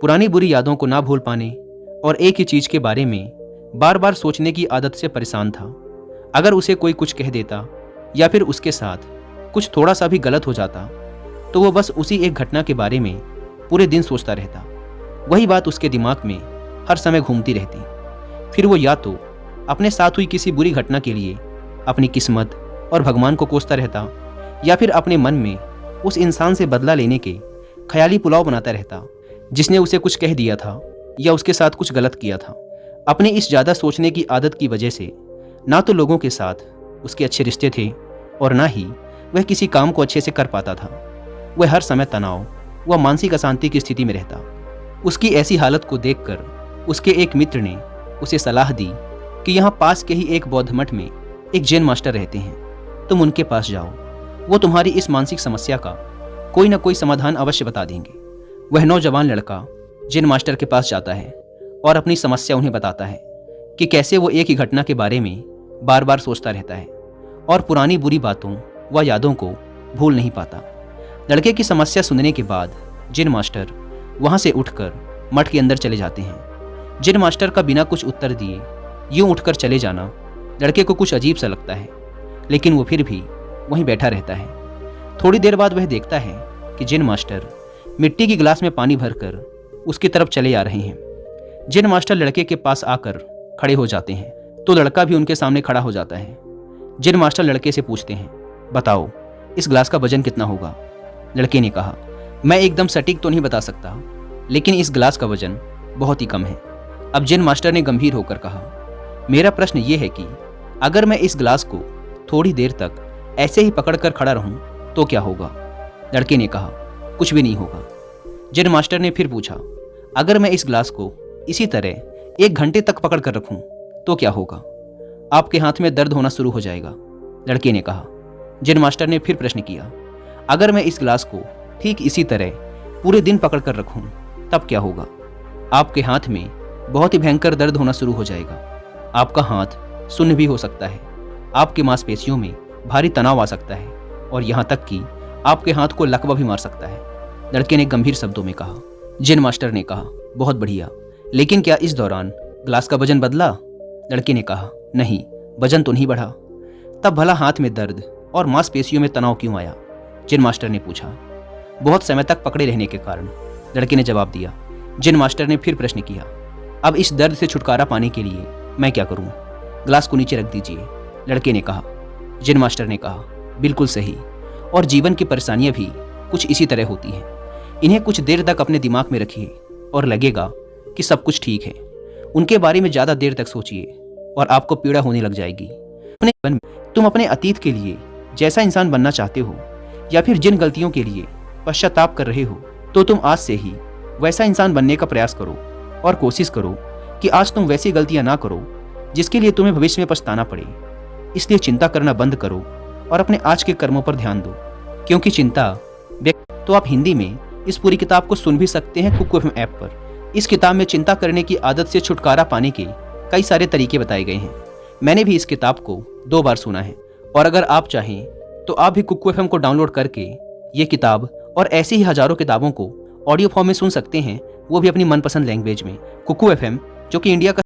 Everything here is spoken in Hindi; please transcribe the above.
पुरानी बुरी यादों को ना भूल पाने और एक ही चीज़ के बारे में बार बार सोचने की आदत से परेशान था। अगर उसे कोई कुछ कह देता या फिर उसके साथ कुछ थोड़ा सा भी गलत हो जाता तो वो बस उसी एक घटना के बारे में पूरे दिन सोचता रहता। वही बात उसके दिमाग में हर समय घूमती रहती। फिर वो या तो अपने साथ हुई किसी बुरी घटना के लिए अपनी किस्मत और भगवान को कोसता रहता या फिर अपने मन में उस इंसान से बदला लेने के ख्याली पुलाव बनाता रहता जिसने उसे कुछ कह दिया था या उसके साथ कुछ गलत किया था। अपने इस ज़्यादा सोचने की आदत की वजह से ना तो लोगों के साथ उसके अच्छे रिश्ते थे और ना ही वह किसी काम को अच्छे से कर पाता था। वह हर समय तनाव व मानसिक अशांति की स्थिति में रहता। उसकी ऐसी हालत को देखकर उसके एक मित्र ने उसे सलाह दी कि यहाँ पास के ही एक बौद्ध मठ में एक जैन मास्टर रहते हैं, तुम उनके पास जाओ, वो तुम्हारी इस मानसिक समस्या का कोई ना कोई समाधान अवश्य बता देंगे। वह नौजवान लड़का जैन मास्टर के पास जाता है और अपनी समस्या उन्हें बताता है कि कैसे वो एक ही घटना के बारे में बार बार सोचता रहता है और पुरानी बुरी बातों व यादों को भूल नहीं पाता। लड़के की समस्या सुनने के बाद जैन मास्टर वहाँ से उठकर मठ के अंदर चले जाते हैं। जैन मास्टर का बिना कुछ उत्तर दिए यूं उठकर चले जाना लड़के को कुछ अजीब सा लगता है, लेकिन वो फिर भी वहीं बैठा रहता है। थोड़ी देर बाद वह देखता है कि जैन मास्टर मिट्टी की गिलास में पानी भरकर उसकी तरफ चले आ रहे हैं। जैन मास्टर लड़के के पास आकर खड़े हो जाते हैं तो लड़का भी उनके सामने खड़ा हो जाता है। जैन मास्टर लड़के से पूछते हैं, बताओ इस गिलास का वजन कितना होगा? लड़के ने कहा, मैं एकदम सटीक तो नहीं बता सकता, लेकिन इस गिलास का वजन बहुत ही कम है। अब जैन मास्टर ने गंभीर होकर कहा, मेरा प्रश्न ये है कि अगर मैं इस गिलास को थोड़ी देर तक ऐसे ही पकड़कर खड़ा रहूं तो क्या होगा? लड़के ने कहा, कुछ भी नहीं होगा। जैन मास्टर ने फिर पूछा, अगर मैं इस गिलास को इसी तरह 1 घंटे तक पकड़ कर रखूं तो क्या होगा? आपके हाथ में दर्द होना शुरू हो जाएगा। लड़के ने कहा। जैन मास्टर ने फिर प्रश्न किया, अगर मैं इस गिलास को ठीक इसी तरह पूरे दिन पकड़ कर रखूं तब क्या होगा? आपके हाथ में बहुत ही भयंकर दर्द होना शुरू हो जाएगा। आपका हाथ सुन्न भी हो सकता है, आपकी मांसपेशियों में भारी तनाव आ सकता है और यहाँ तक कि आपके हाथ को लकवा भी मार सकता है। लड़के ने गंभीर शब्दों में कहा। जैन मास्टर ने कहा, बहुत बढ़िया, लेकिन क्या इस दौरान गिलास का वजन बदला? लड़के ने कहा, नहीं, वजन तो नहीं बढ़ा। तब भला हाथ में दर्द और मांसपेशियों में तनाव क्यों आया? जैन मास्टर ने पूछा। बहुत समय तक पकड़े रहने के कारण, लड़के ने जवाब दिया। जैन मास्टर ने फिर प्रश्न किया, अब इस दर्द से छुटकारा पाने के लिए मैं क्या करूं? गिलास को नीचे रख दीजिए, लड़के ने कहा। जैन मास्टर ने कहा, बिल्कुल सही, और जीवन की परेशानियां भी कुछ इसी तरह होती हैं। इन्हें कुछ देर तक अपने दिमाग में रखिए और लगेगा कि सब कुछ ठीक है। उनके बारे में ज़्यादा देर तक सोचिए और आपको पीड़ा होने लग जाएगी। अपने जीवन में तुम अपने अतीत के लिए जैसा इंसान बनना चाहते हो या फिर जिन गलतियों के लिए पश्चाताप कर रहे हो, तो तुम आज से ही वैसा इंसान बनने का प्रयास करो और कोशिश करो कि आज तुम वैसी गलतियां ना करो जिसके लिए तुम्हें भविष्य में पछताना पड़े। इसलिए चिंता करना बंद करो और अपने आज के कर्मों पर ध्यान दो, क्योंकि चिंता तो आप हिंदी में इस पूरी किताब को सुन भी सकते हैं कुकू एफएम ऐप पर। इस किताब में चिंता करने की आदत से छुटकारा पाने के कई सारे तरीके बताए गए हैं। मैंने भी इस किताब को 2 बार सुना है और अगर आप चाहें तो आप भी कुकू एफएम को डाउनलोड करके ये किताब और ऐसी ही हजारों किताबों को ऑडियो फॉर्म में सुन सकते हैं, वो भी अपनी मनपसंद लैंग्वेज में। कुकू एफएम, जो कि इंडिया का